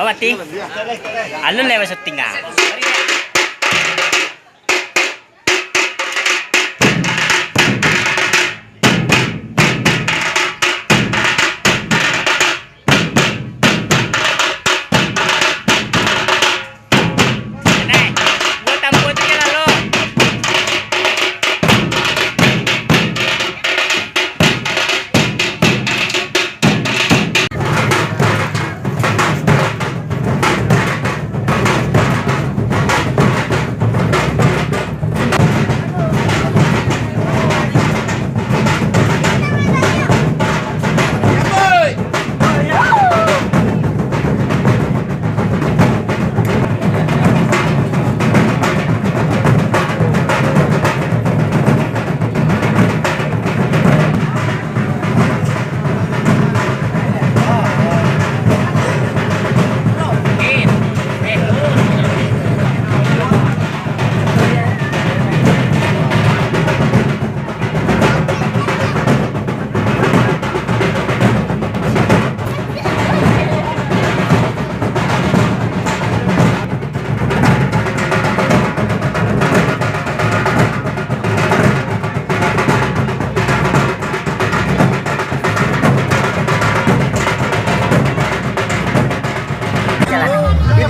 Bawa ting. Alun lewat syuting ah.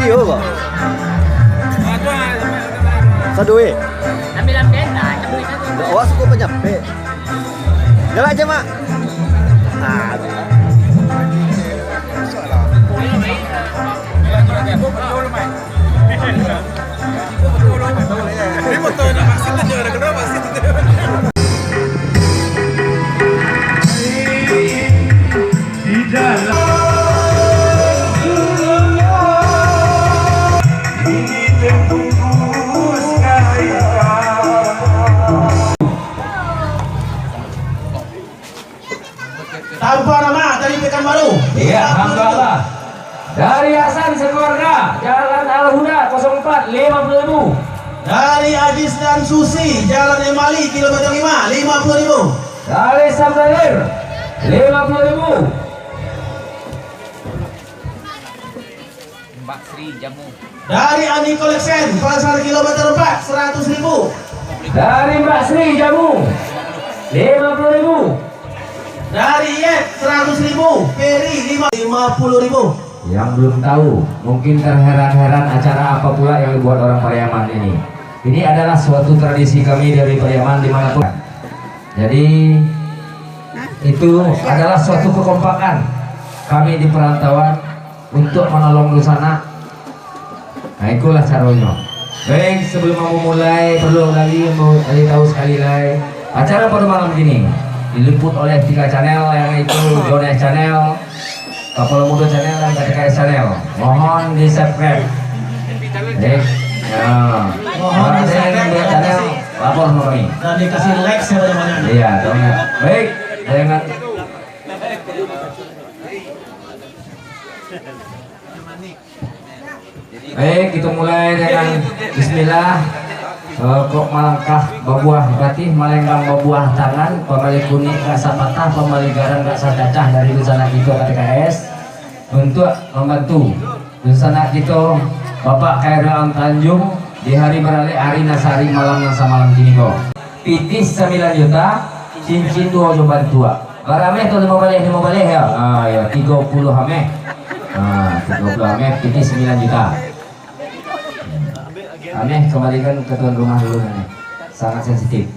Video kok. Sadui. Ambil benda, ambil satu. Awas aku penyampe. Jalan aja, Mak. Nah. Ini motor nak masih tanya ada kenapa sih? Tanpa nama dari Pekanbaru. Iya, alhamdulillah. Dari Hasan sekeluarga, Jalan Al-Huda 04 50.000. Dari Ajis dan Susi, Jalan Emali kilometer 5 50.000. Dari Samdalir 50.000. Mbak Sri Jamu. Dari Ani Collection, Pasar kilometer 4 100.000. Dari Mbak Sri Jamu 50.000. Dari Yet 100.000. Peri 50.000. Yang belum tahu, mungkin terheran-heran acara apa pula yang dibuat orang Pariaman ini. Ini adalah suatu tradisi kami dari Pariaman dimanapun. Jadi itu adalah suatu kekompakan kami di perantauan untuk menolong Lusana. Nah itulah caranya. Baik, sebelum memulai perlu lagi tahu sekali lagi acara pada malam ini diliput oleh 3 channel, yang itu Jones Channel, Kapal Muda Channel, dan KTKS Channel. Mohon di subscribe. Baik, ya. Mohon di subscribe channel lapor sama kami. Dan dikasih like sebanyak-banyaknya. Iya, tahu nggak? Baik, jangan. Baik, kita mulai dengan Bismillah. Kok malangkah babuah batih, malenggang babuah tangan, pemali kuning rasa patah, pemali garam rasa cacah dari Lusana kita KTKS untuk membantu Lusana kita Bapak Khairul Tanjung di hari beralih hari Nasari malam yang malam kini kok. Pitis 9 juta, cincin 2 juta tua. Barameh tuh mau balik ya. Ah ya 30 hameh. 30 hameh pitis 9 juta. Aneh kembalikan ke tuan rumah dulu nih. Sangat sensitif.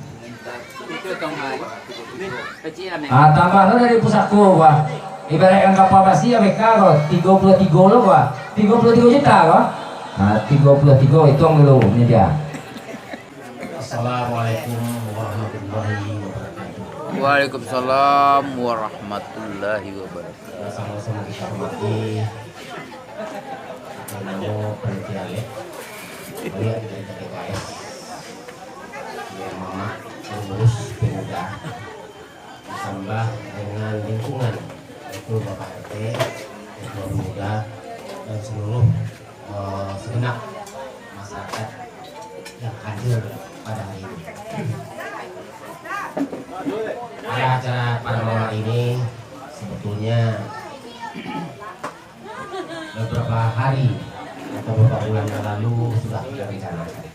Tambah lo dari pusatku wah. Ibarat yang kapal basi ya BK kok 33 lo wah. 33 juta kok. Nah 33 hitung dulu ini dia. Assalamualaikum warahmatullahi wabarakatuh. Waalaikumsalam warahmatullahi wabarakatuh. Sama-sama kita hormati Namo Panitia Baik dari KTKS yang mama pengurus pemuda ditambah dengan lingkungan yaitu Bapak RT, Ketua Pemuda dan seluruh segenap masyarakat yang hadir pada hari ini. Pada acara pada malam ini sebetulnya beberapa hari atau beberapa bulan yang lalu sudah kita rencanakan.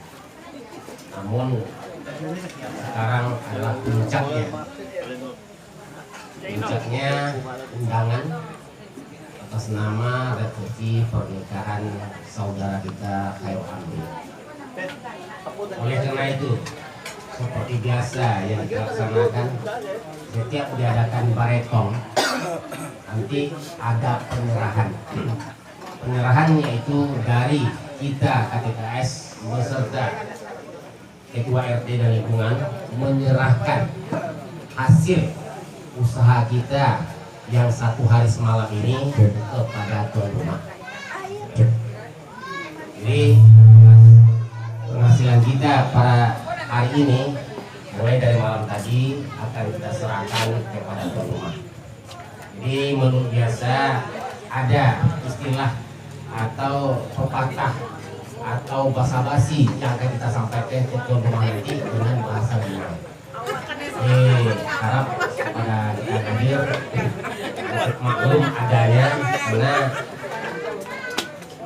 Namun sekarang adalah puncaknya. Puncaknya undangan atas nama resepsi pernikahan saudara kita Khairul Amri. Oleh karena itu, seperti biasa yang dilaksanakan setiap diadakan baretong, nanti ada penyerahan. Penyerahan yaitu dari kita KTKS beserta Ketua RT dan lingkungan menyerahkan hasil usaha kita yang 1 hari semalam ini kepada tuan rumah. Jadi penghasilan kita pada hari ini mulai dari malam tadi akan kita serahkan kepada tuan rumah. Jadi menurut biasa ada istilah atau pepatah atau basa-basi yang akan kita sampaikan ke tuan rumah nanti dengan bahasa Minang. Harap kepada kita hadir maklum adanya, karena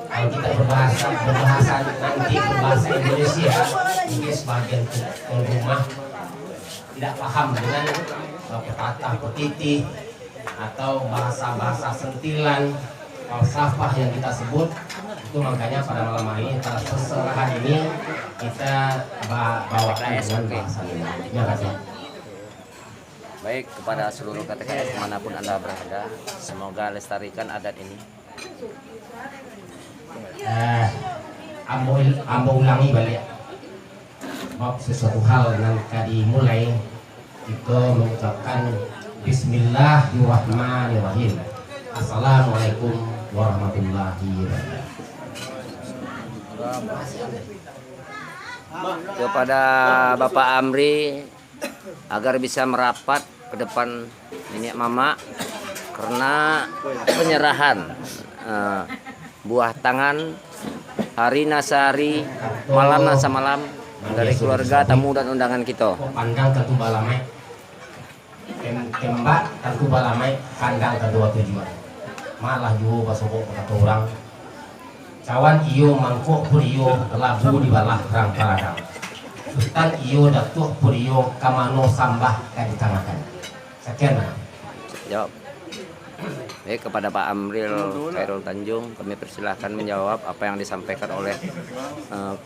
kalau kita berbahasa nanti berbahasa Indonesia, mungkin sebagian tuan rumah tidak paham dengan pepatah petitih atau bahasa-bahasa sentilan falsafah yang kita sebut. Itu makanya pada malam hari ini pada seserahan ini kita bawakan dengan bahasa Minang. Terima kasih. Baik, kepada seluruh KTKS dimanapun Anda berada, semoga lestarikan adat ini. Ambo ulangi balik. Sebab sesuatu hal yang tadi mulai kita mengucapkan Bismillahirrahmanirrahim. Assalamualaikum warahmatullahi wabarakatuh. Kepada Bapak Amri agar bisa merapat ke depan nenek mama, karena penyerahan buah tangan hari nasari malam nasa malam dari keluarga tamu dan undangan kita. Pandang tentu balamai, tembak tentu balamai, pandang kedua tujuan. Malah juga pasokok kata orang. Cawan iyo mangkok pun iyo labu di balah perang paradang. Hutan iyo datuk pun iyo kamano sambah kaditanakan. Sekian. Jawab. Baik, kepada Pak Amril Khairul Tanjung, kami persilahkan menjawab apa yang disampaikan oleh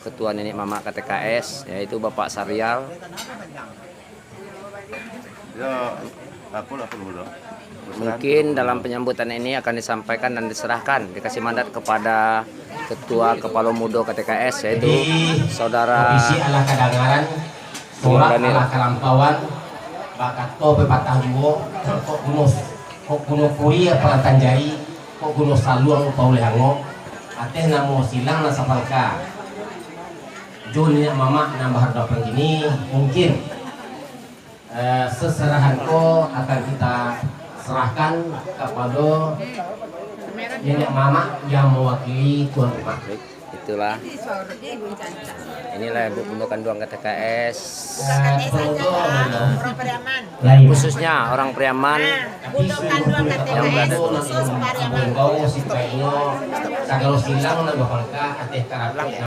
Ketua Nenek Mama KTKS, yaitu Bapak Saryal. Ya, aku dulu. Mungkin dalam penyambutan ini akan disampaikan dan diserahkan, dikasih mandat kepada Ketua Kepala Muda KTKS, yaitu Saudara Komisi ala kadangaran, sorak ala kalampauan, bakat to pepatah juwo, kok gunung puri pelatan jari, kok gunung saluang pauleh hango, ate namo silang nasa palka. Juninya mama nambah harga begini, mungkin seserahan ko akan kita serahkan kepada nenek mama yang mewakili tuan rumah. Itulah, inilah ibu pembentukan doang KTKS, khususnya orang Priaman yang berada Kalau silang